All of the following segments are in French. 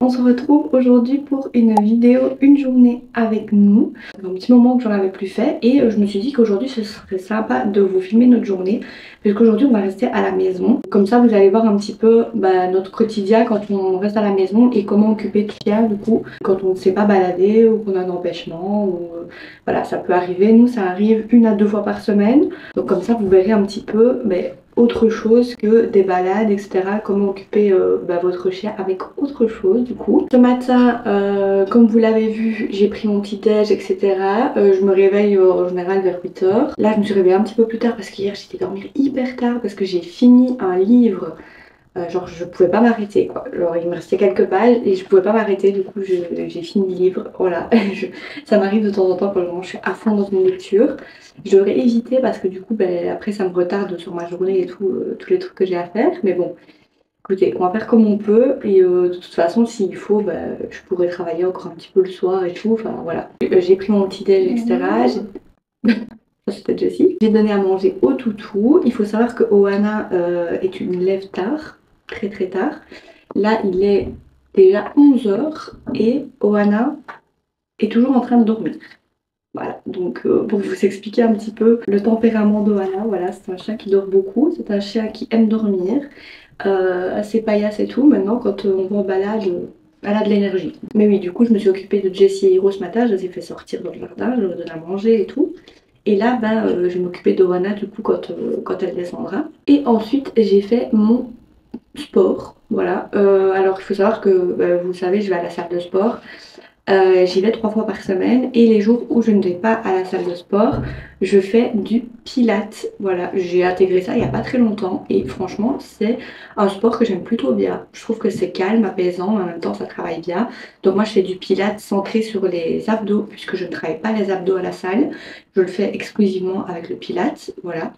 on se retrouve aujourd'hui pour une vidéo une journée avec nous. Ça fait un petit moment que j'en avais plus fait et je me suis dit qu'aujourd'hui ce serait sympa de vous filmer notre journée puisqu'aujourd'hui on va rester à la maison. Comme ça vous allez voir un petit peu notre quotidien quand on reste à la maison et comment occuper le chien du coup quand on ne sait pas balader ou qu'on a un empêchement ou voilà, ça peut arriver. Nous ça arrive 1 à 2 fois par semaine, donc comme ça vous verrez un petit peu autre chose que des balades, etc. Comment occuper votre chien avec autre chose du coup. Ce matin, comme vous l'avez vu, j'ai pris mon petit déj, etc. Je me réveille en général vers 8 h. Là, je me suis réveillée un petit peu plus tard parce qu'hier, j'étais dormir hyper tard parce que j'ai fini un livre. Genre je pouvais pas m'arrêter quoi, genre il me restait quelques pages et je pouvais pas m'arrêter, du coup j'ai fini le livre, voilà. Ça m'arrive de temps en temps quand vraiment je suis à fond dans une lecture. Je devrais éviter parce que du coup après ça me retarde sur ma journée et tout, tous les trucs que j'ai à faire, mais bon, écoutez, on va faire comme on peut et de toute façon s'il faut, je pourrais travailler encore un petit peu le soir et tout, enfin voilà. J'ai pris mon petit déj, etc. Ça c'était Jessie. J'ai donné à manger au toutou. Il faut savoir que Oana est une lève tard, très très tard. Là, il est déjà 11 h et Oana est toujours en train de dormir. Voilà, donc pour vous expliquer un petit peu le tempérament d'Oana, voilà, c'est un chien qui dort beaucoup, c'est un chien qui aime dormir, assez paillasse et tout. Maintenant, quand on va en balade, elle a de l'énergie. Mais oui, du coup, je me suis occupée de Jessie et Hiro ce matin, je les ai fait sortir dans le jardin, je leur ai donné à manger et tout. Et là, je vais m'occuper d'Oana du coup quand elle descendra. Et ensuite, j'ai fait mon sport. Voilà. Alors, il faut savoir que, vous le savez, je vais à la salle de sport. J'y vais 3 fois par semaine et les jours où je ne vais pas à la salle de sport, je fais du pilates. Voilà, j'ai intégré ça il n'y a pas très longtemps et franchement, c'est un sport que j'aime plutôt bien. Je trouve que c'est calme, apaisant, mais en même temps, ça travaille bien. Donc moi, je fais du pilates centré sur les abdos puisque je ne travaille pas les abdos à la salle. Je le fais exclusivement avec le pilates. Voilà.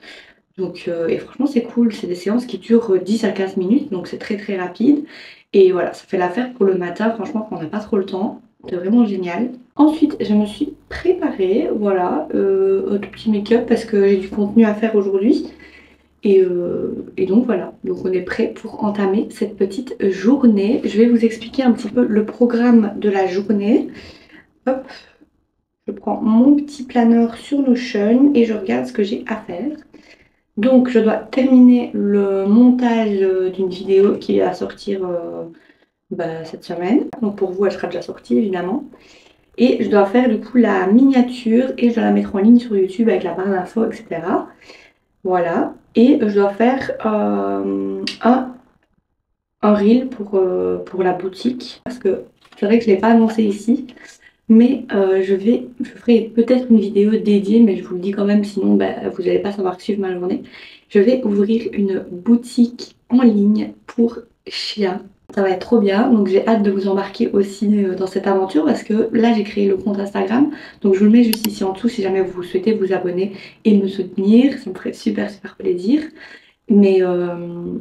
Donc, et franchement, c'est cool. C'est des séances qui durent 10 à 15 minutes, donc c'est très très rapide. Et voilà, ça fait l'affaire pour le matin, franchement, quand on n'a pas trop le temps. C'est vraiment génial. Ensuite, je me suis préparée, voilà, au tout petit make-up parce que j'ai du contenu à faire aujourd'hui. Et donc voilà, donc on est prêt pour entamer cette petite journée. Je vais vous expliquer un petit peu le programme de la journée. Hop, je prends mon petit planeur sur Notion et je regarde ce que j'ai à faire. Donc, je dois terminer le montage d'une vidéo qui va sortir cette semaine. Donc, pour vous, elle sera déjà sortie, évidemment. Et je dois faire du coup la miniature et je dois la mettre en ligne sur YouTube avec la barre d'infos, etc. Voilà. Et je dois faire un reel pour la boutique. Parce que c'est vrai que je ne l'ai pas annoncé ici. Mais je ferai peut-être une vidéo dédiée, mais je vous le dis quand même, sinon vous n'allez pas savoir suivre ma journée. Je vais ouvrir une boutique en ligne pour chiens. Ça va être trop bien, donc j'ai hâte de vous embarquer aussi dans cette aventure parce que là j'ai créé le compte Instagram. Donc je vous le mets juste ici en dessous si jamais vous souhaitez vous abonner et me soutenir. Ça me ferait super super plaisir. Mais, euh,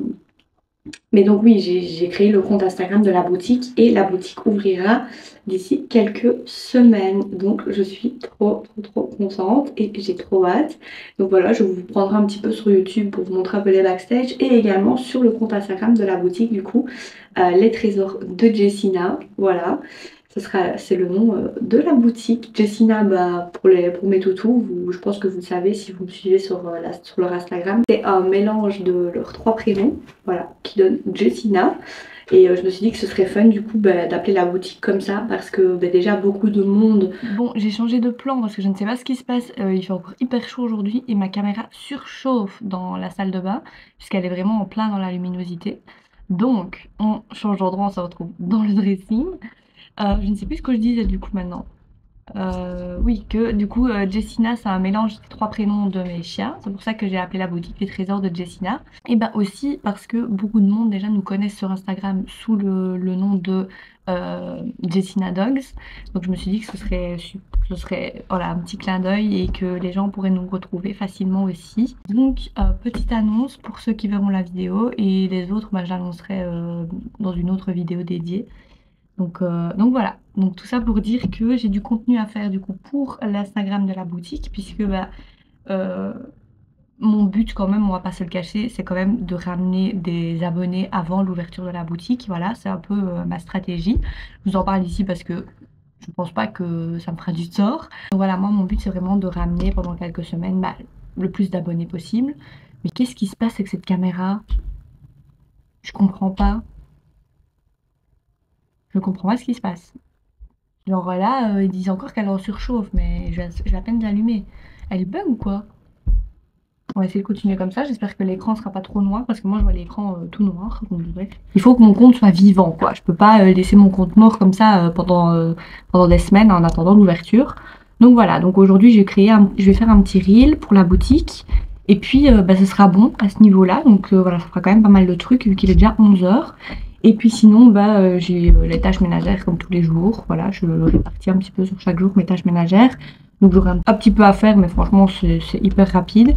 mais donc oui, j'ai créé le compte Instagram de la boutique et la boutique ouvrira d'ici quelques semaines. Donc je suis trop contente et j'ai trop hâte. Donc voilà, je vous prendrai un petit peu sur YouTube pour vous montrer un peu les backstage et également sur le compte Instagram de la boutique du coup, les trésors de Jessina. Voilà. C'est le nom de la boutique. Jessina, pour mes toutous, je pense que vous le savez si vous me suivez sur leur Instagram. C'est un mélange de leurs 3 prénoms, voilà, qui donne Jessina. Et je me suis dit que ce serait fun du coup d'appeler la boutique comme ça parce que déjà beaucoup de monde. Bon, j'ai changé de plan parce que je ne sais pas ce qui se passe. Il fait encore hyper chaud aujourd'hui et ma caméra surchauffe dans la salle de bain puisqu'elle est vraiment en plein dans la luminosité. Donc, on change d'endroit, on se retrouve dans le dressing. Je ne sais plus ce que je disais du coup maintenant. Oui, que du coup Jessina c'est un mélange des 3 prénoms de mes chiens. C'est pour ça que j'ai appelé la boutique les trésors de Jessina. Et aussi parce que beaucoup de monde déjà nous connaissent sur Instagram sous le nom de Jessina Dogs. Donc je me suis dit que ce serait voilà, un petit clin d'œil et que les gens pourraient nous retrouver facilement aussi. Donc petite annonce pour ceux qui verront la vidéo et les autres je l'annoncerai dans une autre vidéo dédiée. Donc voilà, donc tout ça pour dire que j'ai du contenu à faire du coup pour l'Instagram de la boutique puisque euh, mon but quand même, on va pas se le cacher, c'est quand même de ramener des abonnés avant l'ouverture de la boutique. Voilà, c'est un peu ma stratégie. Je vous en parle ici parce que je pense pas que ça me fera du tort. Donc voilà, moi mon but c'est vraiment de ramener pendant quelques semaines le plus d'abonnés possible. Mais qu'est-ce qui se passe avec cette caméra? Je comprends pas. Je comprends pas ce qui se passe. Genre là, ils disent encore qu'elle est en surchauffe, mais je vais à peine l'allumer. Elle bug ou quoi? On va essayer de continuer comme ça. J'espère que l'écran sera pas trop noir parce que moi je vois l'écran tout noir. Donc, bref. Il faut que mon compte soit vivant, quoi. Je peux pas laisser mon compte mort comme ça pendant des semaines en attendant l'ouverture. Donc voilà. Donc aujourd'hui je vais faire un petit reel pour la boutique. Et puis bah, ce sera bon à ce niveau-là. Donc voilà, ça fera quand même pas mal de trucs vu qu'il est déjà 11 h. Et puis sinon, bah, j'ai les tâches ménagères comme tous les jours. Voilà, je répartis un petit peu sur chaque jour mes tâches ménagères. Donc j'aurai un petit peu à faire, mais franchement c'est hyper rapide.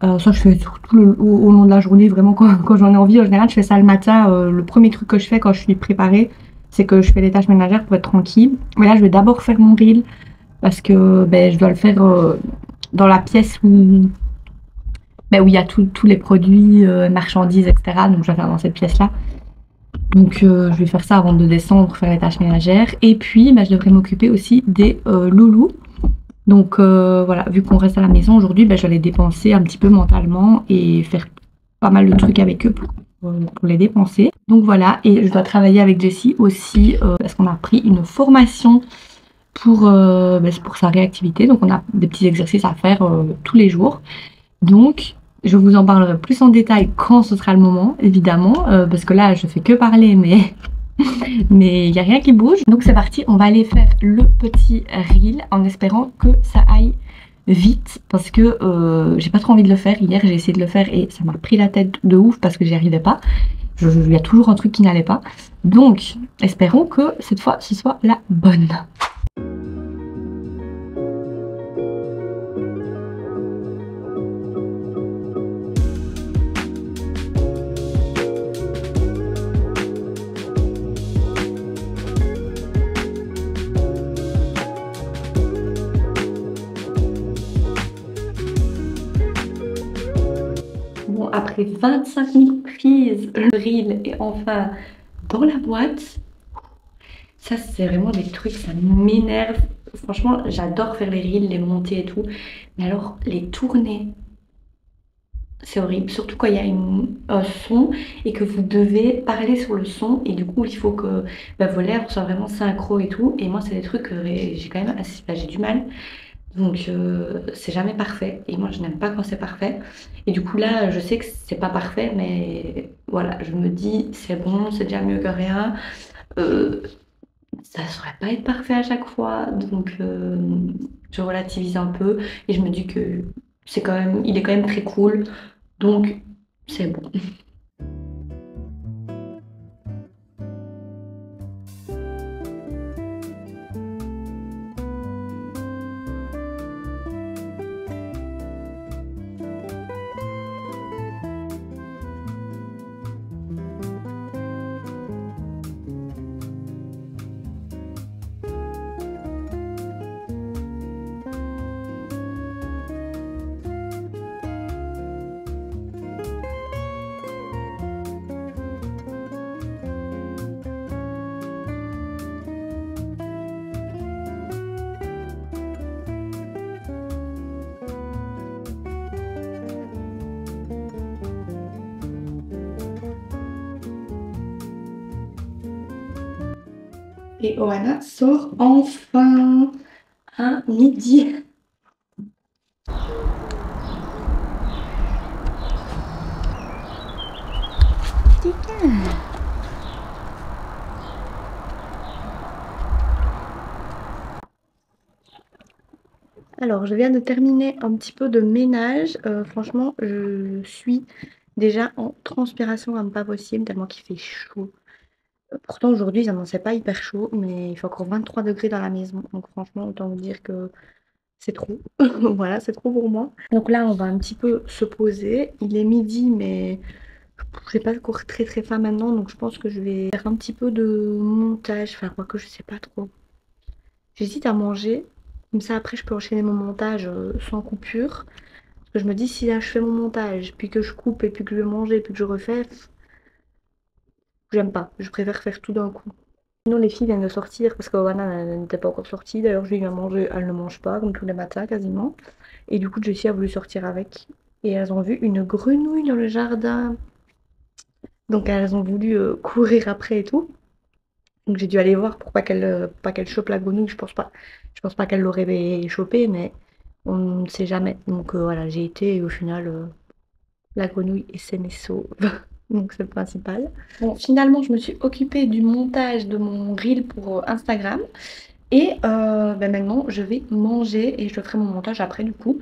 Ça, je fais surtout au long de la journée, vraiment quand j'en ai envie. En général, je fais ça le matin. Le premier truc que je fais quand je suis préparée, c'est que je fais les tâches ménagères pour être tranquille. Mais là, je vais d'abord faire mon reel parce que ben, je dois le faire dans la pièce où il y a tous les produits, marchandises, etc. Donc, je vais faire dans cette pièce-là. Donc, je vais faire ça avant de descendre, faire les tâches ménagères. Et puis, ben, je devrais m'occuper aussi des loulous. Donc voilà, vu qu'on reste à la maison aujourd'hui, ben, j'allais dépenser un petit peu mentalement et faire pas mal de trucs avec eux pour les dépenser. Donc voilà, et je dois travailler avec Jessie aussi parce qu'on a pris une formation pour sa réactivité. Donc on a des petits exercices à faire tous les jours. Donc je vous en parlerai plus en détail quand ce sera le moment, évidemment, parce que là je fais que parler, mais il n'y a rien qui bouge. Donc c'est parti, on va aller faire le petit reel en espérant que ça aille vite parce que j'ai pas trop envie de le faire. Hier j'ai essayé de le faire et ça m'a pris la tête de ouf parce que j'y arrivais pas. Il y a toujours un truc qui n'allait pas. Donc espérons que cette fois ce soit la bonne. Bon, après 25 000 prises, le reel est enfin dans la boîte. Ça, c'est vraiment des trucs, ça m'énerve. Franchement, j'adore faire les reels, les monter et tout. Mais alors, les tourner, c'est horrible. Surtout quand il y a un son et que vous devez parler sur le son. Et du coup, il faut que vos lèvres soient vraiment synchro et tout. Et moi, c'est des trucs que j'ai quand même j'ai du mal. Donc, c'est jamais parfait. Et moi, je n'aime pas quand c'est parfait. Et du coup, là, je sais que c'est pas parfait. Mais voilà, je me dis, c'est bon, c'est déjà mieux que rien. Euh, Ça ne saurait pas être parfait à chaque fois, donc je relativise un peu et je me dis que il est quand même très cool, donc c'est bon. Et Oana sort enfin à midi. Alors, je viens de terminer un petit peu de ménage. Franchement, je suis déjà en transpiration comme pas possible, tellement qu'il fait chaud. Pourtant, aujourd'hui, ça n'annonçait pas hyper chaud, mais il fait encore 23 degrés dans la maison. Donc, franchement, autant vous dire que c'est trop. Voilà, c'est trop pour moi. Donc là, on va un petit peu se poser. Il est midi, mais j'ai pas encore très très faim maintenant. Donc, je pense que je vais faire un petit peu de montage. Enfin, quoi que je sais pas trop. J'hésite à manger. Comme ça, après, je peux enchaîner mon montage sans coupure. Parce que je me dis, si là je fais mon montage, puis que je coupe, et puis que je vais manger, puis que je refais, j'aime pas. Je préfère faire tout d'un coup. Sinon, les filles viennent de sortir parce que Owana elle n'était pas encore sortie. D'ailleurs, je lui ai à manger, elle ne mange pas, comme tous les matins quasiment. Et du coup, Jessie a voulu sortir avec. Et elles ont vu une grenouille dans le jardin. Donc, elles ont voulu courir après et tout. Donc, j'ai dû aller voir pour pas qu'elle chope la grenouille. Je pense pas qu'elle l'aurait chopée, mais on ne sait jamais. Donc, voilà, j'ai été et au final, la grenouille est saine et sauve. Donc, c'est le principal. Bon, finalement, je me suis occupée du montage de mon reel pour Instagram. Et ben maintenant, je vais manger et je ferai mon montage après du coup.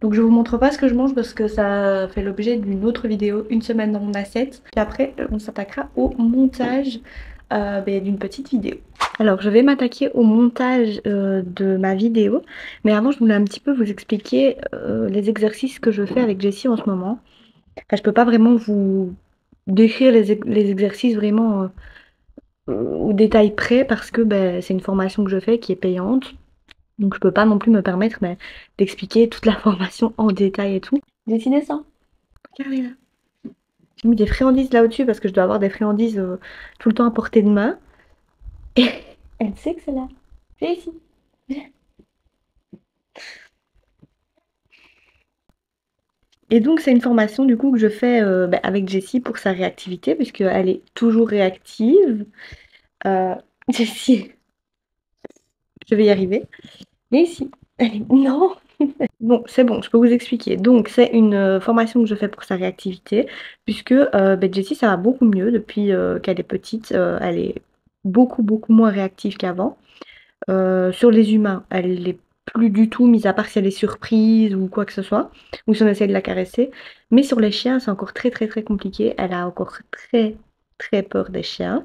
Donc je vous montre pas ce que je mange parce que ça fait l'objet d'une autre vidéo, une semaine dans mon assiette. Puis après, on s'attaquera au montage ben, d'une petite vidéo. Alors je vais m'attaquer au montage de ma vidéo. Mais avant, je voulais un petit peu vous expliquer les exercices que je fais avec Jessie en ce moment. Enfin, je peux pas vraiment vous décrire les exercices vraiment au détail près parce que ben, c'est une formation que je fais qui est payante. Donc je peux pas non plus me permettre ben, d'expliquer toute la formation en détail et tout. J'ai décidé ça. Regardez là. J'ai mis des friandises là au-dessus parce que je dois avoir des friandises tout le temps à portée de main. Et elle sait que c'est là. J'ai ici. Et donc c'est une formation du coup que je fais ben, avec Jessie pour sa réactivité puisqu'elle est toujours réactive. Jessie, je vais y arriver. Mais ici. Non. Bon, c'est bon, je peux vous expliquer. Donc, c'est une formation que je fais pour sa réactivité, puisque ben, Jessie, ça va beaucoup mieux depuis qu'elle est petite. Elle est beaucoup moins réactive qu'avant. Sur les humains, elle l'est plus du tout, mis à part si elle est surprise ou quoi que ce soit, ou si on essaie de la caresser. Mais sur les chiens, c'est encore très compliqué. Elle a encore très peur des chiens.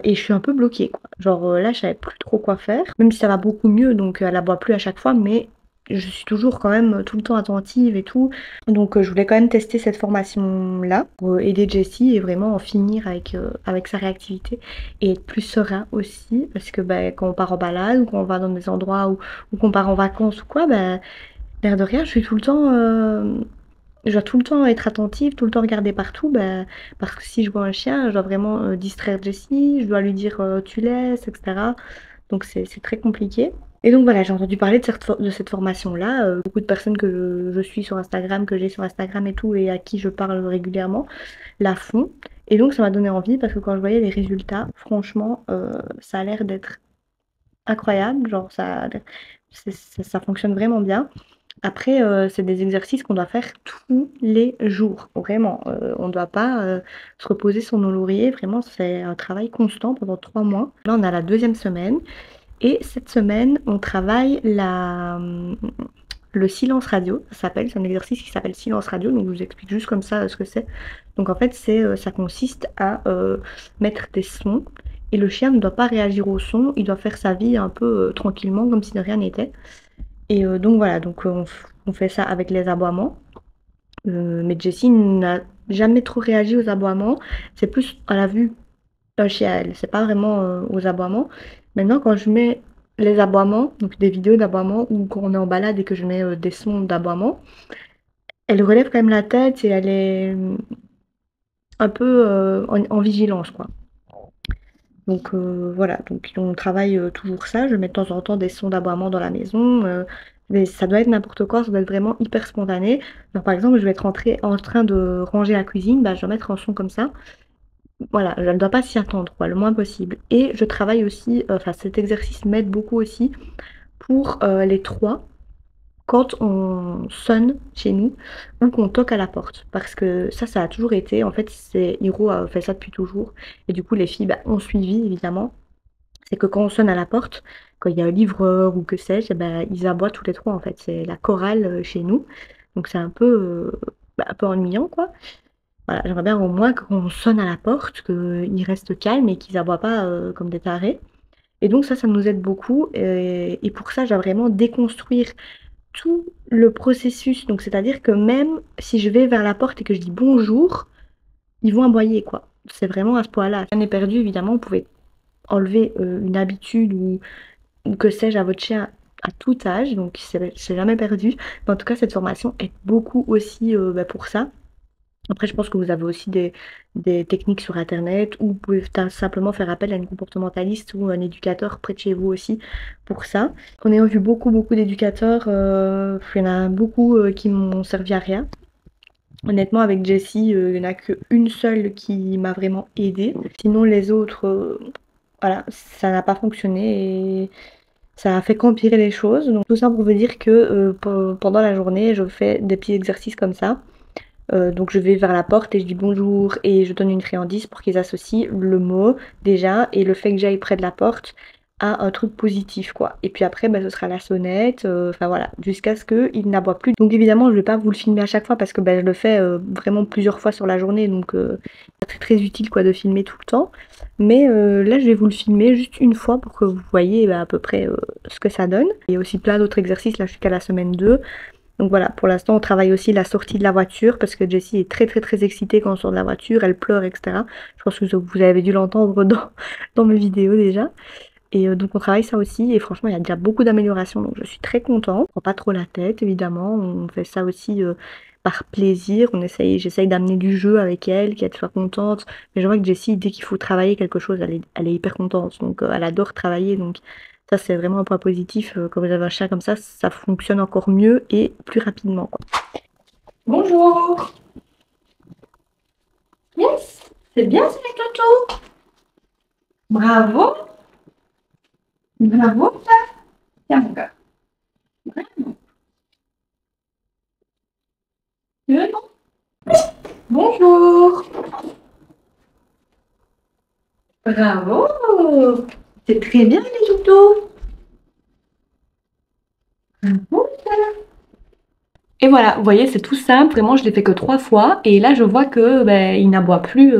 Et je suis un peu bloquée, quoi. Genre là, je savais plus trop quoi faire. Même si ça va beaucoup mieux, donc elle aboie plus à chaque fois, mais je suis toujours quand même tout le temps attentive et tout. Donc je voulais quand même tester cette formation-là pour aider Jessie et vraiment en finir avec sa réactivité et être plus serein aussi. Parce que bah, quand on part en balade ou quand on va dans des endroits ou qu'on part en vacances ou quoi, bah, l'air de rien, je suis tout le temps... je dois tout le temps être attentive, tout le temps regarder partout, bah, parce que si je vois un chien, je dois vraiment distraire Jessie, je dois lui dire tu laisses, etc. Donc c'est très compliqué. Et donc voilà, j'ai entendu parler de cette formation-là. Beaucoup de personnes que je suis sur Instagram, que j'ai sur Instagram et tout, et à qui je parle régulièrement, la font. Et donc ça m'a donné envie parce que quand je voyais les résultats, franchement, ça a l'air d'être incroyable. Genre ça fonctionne vraiment bien. Après, c'est des exercices qu'on doit faire tous les jours, vraiment. On ne doit pas se reposer sur nos lauriers, vraiment, c'est un travail constant pendant 3 mois. Là, on a la deuxième semaine, et cette semaine, on travaille le silence radio, ça s'appelle, c'est un exercice qui s'appelle silence radio, donc je vous explique juste comme ça ce que c'est. Donc en fait, ça consiste à mettre des sons, et le chien ne doit pas réagir au son, il doit faire sa vie un peu tranquillement, comme si de rien n'était. Et donc voilà, donc on fait ça avec les aboiements. Mais Jessie n'a jamais trop réagi aux aboiements. C'est plus à la vue d'un chien à elle. C'est pas vraiment aux aboiements. Maintenant, quand je mets les aboiements, donc des vidéos d'aboiements, ou quand on est en balade et que je mets des sons d'aboiements, elle relève quand même la tête et elle est un peu en vigilance, quoi. Donc voilà, donc on travaille toujours ça. Je mets de temps en temps des sons d'aboiement dans la maison. Mais ça doit être n'importe quoi, ça doit être vraiment hyper spontané. Genre par exemple, je vais être en train de ranger la cuisine, bah, je vais mettre un son comme ça. Voilà, je ne dois pas s'y attendre, quoi, le moins possible. Et je travaille aussi, enfin cet exercice m'aide beaucoup aussi pour les trois quand on sonne chez nous ou qu'on toque à la porte. Parce que ça a toujours été, en fait, Hiro a fait ça depuis toujours. Et du coup, les filles bah, ont suivi, évidemment. C'est que quand on sonne à la porte, quand il y a un livreur ou que sais-je, eh ben, ils aboient tous les trois, en fait. C'est la chorale chez nous. Donc c'est un peu, bah, un peu ennuyant, quoi. Voilà, j'aimerais bien au moins quand on sonne à la porte, qu'ils restent calmes et qu'ils aboient pas comme des tarés. Et donc ça nous aide beaucoup. Et pour ça, j'ai vraiment déconstruire tout le processus. Donc, c'est-à-dire que même si je vais vers la porte et que je dis bonjour, ils vont aboyer, quoi. C'est vraiment à ce point-là. Rien n'est perdu, évidemment. Vous pouvez enlever une habitude ou que sais-je à votre chien à tout âge, donc c'est jamais perdu. Mais en tout cas, cette formation aide beaucoup aussi pour ça. Après, je pense que vous avez aussi des techniques sur internet ou vous pouvez simplement faire appel à une comportementaliste ou un éducateur près de chez vous aussi pour ça. On a vu beaucoup d'éducateurs, il y en a beaucoup qui m'ont servi à rien. Honnêtement, avec Jessie, il n'y en a qu'une seule qui m'a vraiment aidée. Sinon, les autres, voilà, ça n'a pas fonctionné et ça a fait qu'empirer les choses. Donc, tout ça pour vous dire que pendant la journée, je fais des petits exercices comme ça. Donc, je vais vers la porte et je dis bonjour et je donne une friandise pour qu'ils associent le mot déjà et le fait que j'aille près de la porte à un truc positif, quoi. Et puis après, ce sera la sonnette, enfin voilà, jusqu'à ce qu'il n'aboie plus. Donc évidemment, je vais pas vous le filmer à chaque fois parce que je le fais vraiment plusieurs fois sur la journée, donc c'est très très utile quoi de filmer tout le temps. Mais là, je vais vous le filmer juste une fois pour que vous voyez à peu près ce que ça donne. Il y a aussi plein d'autres exercices, là je suis qu'à la semaine 2. Donc voilà, pour l'instant, on travaille aussi la sortie de la voiture parce que Jessie est très très très excitée quand on sort de la voiture, elle pleure, etc. Je pense que vous avez dû l'entendre dans mes vidéos déjà. Et donc on travaille ça aussi et franchement il y a déjà beaucoup d'améliorations donc je suis très contente. On prend pas trop la tête évidemment, on fait ça aussi par plaisir, j'essaye d'amener du jeu avec elle, qu'elle soit contente. Mais je vois que Jessie dès qu'il faut travailler quelque chose elle est hyper contente donc elle adore travailler donc ça c'est vraiment un point positif. Quand vous avez un chat comme ça fonctionne encore mieux et plus rapidement quoi. Bonjour. Yes, c'est bien c'est les Toto. Bravo. Bravo. Tiens mon gars. Vraiment. Tu veux, non? Bonjour. Bravo. C'est très bien les toutous. Bravo. Et voilà, vous voyez, c'est tout simple. Vraiment, je l'ai fait que 3 fois. Et là, je vois que il n'aboie plus.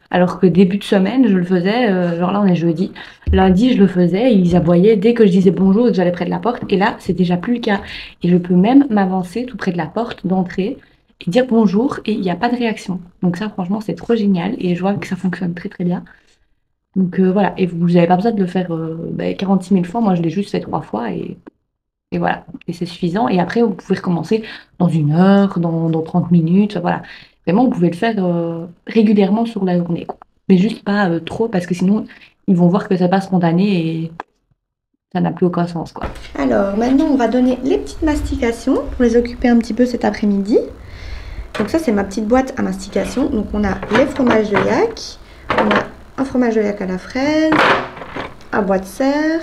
Alors que début de semaine, je le faisais. Genre là, on est jeudi. Lundi, je le faisais. Et ils aboyaient dès que je disais bonjour et que j'allais près de la porte. Et là, c'est déjà plus le cas. Et je peux même m'avancer tout près de la porte d'entrée et dire bonjour. Et il n'y a pas de réaction. Donc ça, franchement, c'est trop génial. Et je vois que ça fonctionne très très bien. Donc voilà. Et vous n'avez pas besoin de le faire 46 000 fois. Moi, je l'ai juste fait 3 fois. Et voilà, et c'est suffisant. Et après, vous pouvez recommencer dans 1 heure, dans 30 minutes. Voilà. Vraiment, vous pouvez le faire régulièrement sur la journée, quoi. Mais juste pas trop, parce que sinon, ils vont voir que c'est pas spontané et ça n'a plus aucun sens, quoi. Alors, maintenant, on va donner les petites mastications pour les occuper un petit peu cet après-midi. Donc ça, c'est ma petite boîte à mastication. Donc, on a les fromages de yak. On a un fromage de yak à la fraise, un bois de serre,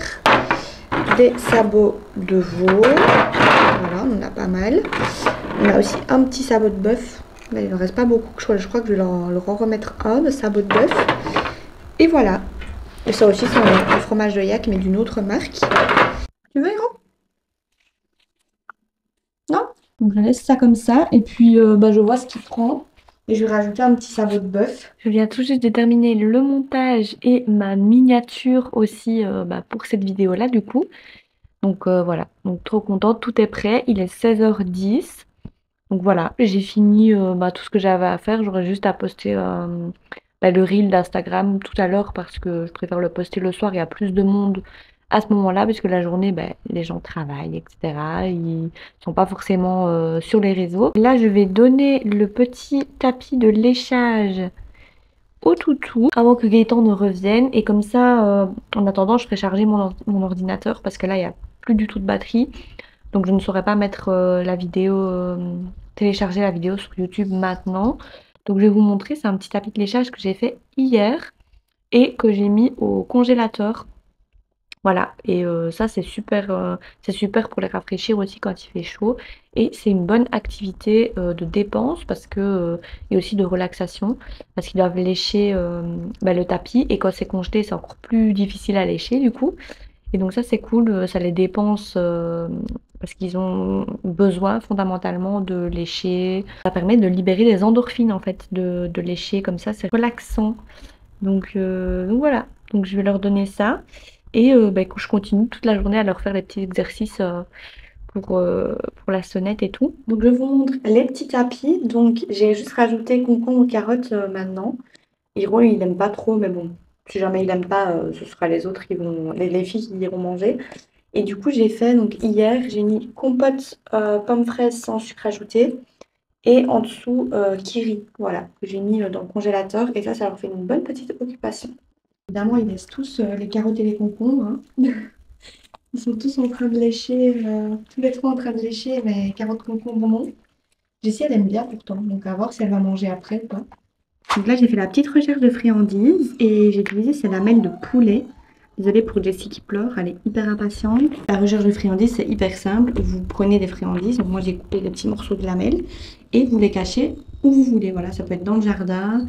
des sabots de veau, voilà, on en a pas mal. On a aussi un petit sabot de bœuf, mais il ne reste pas beaucoup, je crois que je vais leur en remettre un de sabot de bœuf. Et voilà, et ça aussi c'est un fromage de yak mais d'une autre marque. Tu veux, Héros? Non? Donc je laisse ça comme ça et puis je vois ce qu'il prend. Et je vais rajouter un petit sabot de bœuf. Je viens tout juste de terminer le montage et ma miniature aussi pour cette vidéo là du coup. Donc voilà, donc trop contente, tout est prêt, il est 16h10. Donc voilà, j'ai fini tout ce que j'avais à faire, j'aurais juste à poster le reel d'Instagram tout à l'heure parce que je préfère le poster le soir, il y a plus de monde à ce moment-là parce que la journée, les gens travaillent, etc. Ils sont pas forcément sur les réseaux. Là, je vais donner le petit tapis de léchage au toutou avant que Gaëtan ne revienne et comme ça en attendant je ferai charger mon ordinateur parce que là il n'y a plus du tout de batterie donc je ne saurais pas mettre la vidéo télécharger la vidéo sur YouTube maintenant. Donc je vais vous montrer, c'est un petit tapis de léchage que j'ai fait hier et que j'ai mis au congélateur. Voilà, et ça c'est super pour les rafraîchir aussi quand il fait chaud. Et c'est une bonne activité de dépense parce que et aussi de relaxation parce qu'ils doivent lécher le tapis et quand c'est congelé c'est encore plus difficile à lécher du coup. Et donc ça c'est cool, ça les dépense parce qu'ils ont besoin fondamentalement de lécher. Ça permet de libérer des endorphines en fait, de lécher comme ça, c'est relaxant. Donc voilà, donc je vais leur donner ça. Et je continue toute la journée à leur faire les petits exercices pour la sonnette et tout. Donc je vous montre les petits tapis. Donc j'ai juste rajouté concombre, carottes maintenant. Hiro il n'aime pas trop, mais bon, si jamais il n'aime pas, ce sera les autres qui vont, les filles qui iront manger. Et du coup, j'ai fait, donc hier, j'ai mis compote pommes fraises sans sucre ajouté. Et en dessous, kiri, voilà, que j'ai mis dans le congélateur. Et ça leur fait une bonne petite occupation. Évidemment, ils laissent tous les carottes et les concombres, hein. Ils sont tous en train de lécher, tous les trois en train de lécher, mais carottes, concombres, non. Jessie, elle aime bien pourtant, donc à voir si elle va manger après ou pas. Donc là, j'ai fait la petite recherche de friandises et j'ai utilisé ces lamelles de poulet. Désolée pour Jessie qui pleure, elle est hyper impatiente. La recherche de friandises, c'est hyper simple. Vous prenez des friandises, donc moi j'ai coupé des petits morceaux de lamelles et vous les cachez où vous voulez. Voilà, ça peut être dans le jardin,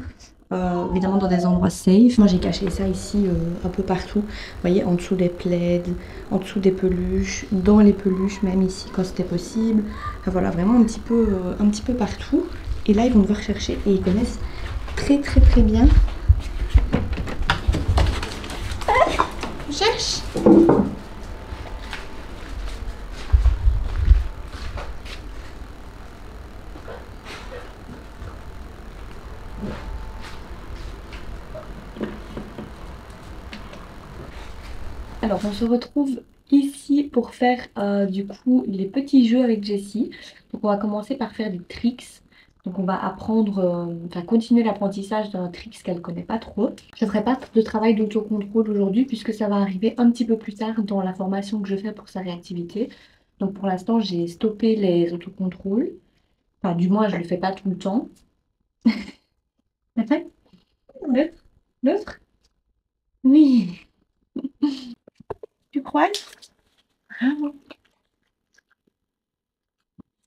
évidemment dans des endroits safe. Moi j'ai caché ça ici un peu partout. Vous voyez, en dessous des plaids, en dessous des peluches, dans les peluches, même ici quand c'était possible. Enfin, voilà, vraiment un petit peu partout. Et là, ils vont devoir chercher et ils connaissent très bien. On cherche. Alors, on se retrouve ici pour faire du coup les petits jeux avec Jessie. Donc, on va commencer par faire des tricks. Donc, on va apprendre, enfin continuer l'apprentissage d'un trick qu'elle connaît pas trop. Je ne ferai pas de travail d'autocontrôle aujourd'hui puisque ça va arriver un petit peu plus tard dans la formation que je fais pour sa réactivité. Donc, pour l'instant, j'ai stoppé les autocontrôles. Enfin, du moins, je ne le fais pas tout le temps. Après, l'autre, l'autre. Oui. Tu croises? Bravo.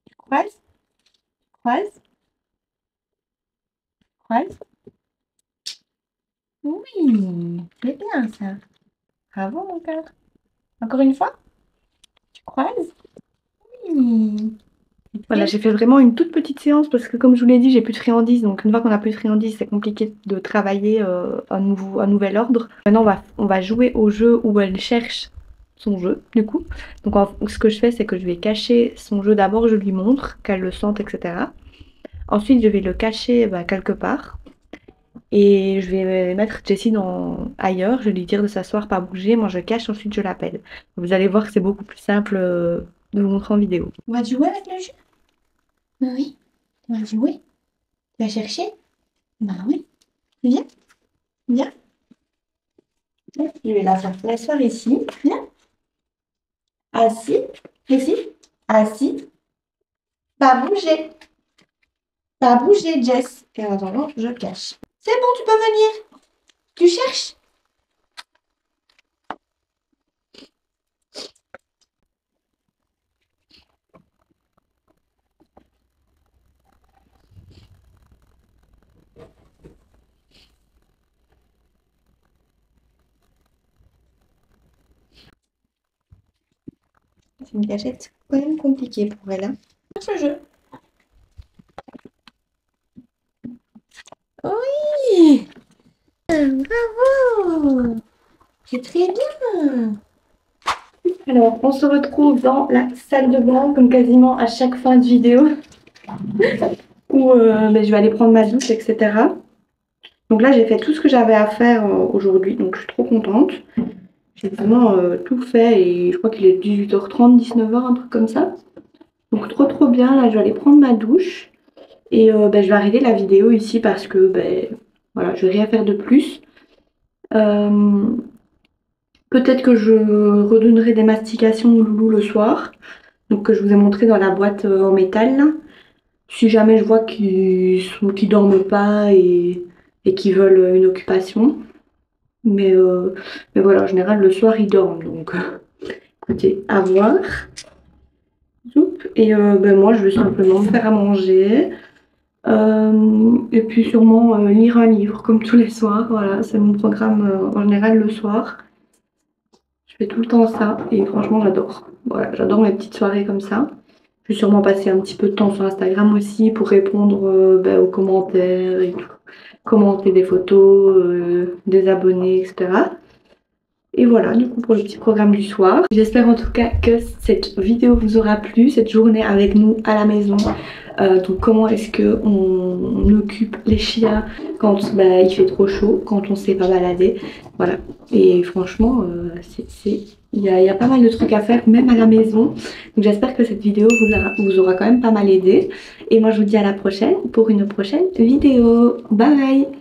Tu croises? Croise? Croise? Oui, c'est bien ça. Bravo mon cœur. Encore une fois? Tu croises? Oui. Voilà, j'ai fait vraiment une toute petite séance parce que comme je vous l'ai dit, j'ai plus de friandises. Donc une fois qu'on a plus de friandises, c'est compliqué de travailler un nouvel ordre. Maintenant, on va jouer au jeu où elle cherche son jeu, du coup. Donc ce que je fais, c'est que je vais cacher son jeu d'abord, je lui montre, qu'elle le sente, etc. Ensuite, je vais le cacher quelque part. Et je vais mettre Jessie ailleurs, je vais lui dire de s'asseoir, pas bouger, moi je cache, ensuite je l'appelle. Vous allez voir que c'est beaucoup plus simple de vous montrer en vidéo. On va jouer avec le jeu? Oui. On va jouer? Tu vas chercher? Bah oui. Viens, viens. Je vais l'asseoir ici. Viens. Assis. Ici. Assis. Pas bouger. Pas bouger, Jess. Et en attendant, je cache. C'est bon, tu peux venir. Tu cherches? C'est une cachette quand même compliquée pour elle, hein. Ce jeu. Oui! Bravo! C'est très bien! Alors, on se retrouve dans la salle de bain, comme quasiment à chaque fin de vidéo, où je vais aller prendre ma douche, etc. Donc là, j'ai fait tout ce que j'avais à faire aujourd'hui, donc je suis trop contente. J'ai vraiment tout fait et je crois qu'il est 18h30, 19h, un truc comme ça. Donc trop bien, là je vais aller prendre ma douche et je vais arrêter la vidéo ici parce que voilà, je vais rien faire de plus. Peut-être que je redonnerai des mastications au loulou le soir, donc que je vous ai montré dans la boîte en métal là. Si jamais je vois qu'ils dorment pas et qu'ils veulent une occupation. Mais voilà, en général, le soir, ils dorment. Donc, écoutez, à voir. Et moi, je vais simplement me faire à manger. Et puis sûrement lire un livre, comme tous les soirs. Voilà, c'est mon programme en général le soir. Je fais tout le temps ça. Et franchement, j'adore. Voilà, j'adore mes petites soirées comme ça. Je vais sûrement passer un petit peu de temps sur Instagram aussi pour répondre aux commentaires et tout. Commenter des photos, des abonnés, etc. Et voilà du coup pour le petit programme du soir. J'espère en tout cas que cette vidéo vous aura plu, cette journée avec nous à la maison. Donc comment est-ce que on occupe les chiens quand il fait trop chaud, quand on sait pas balader. Voilà. Et franchement il y a pas mal de trucs à faire même à la maison. Donc j'espère que cette vidéo vous aura quand même pas mal aidé. Et moi je vous dis à la prochaine pour une prochaine vidéo. Bye bye.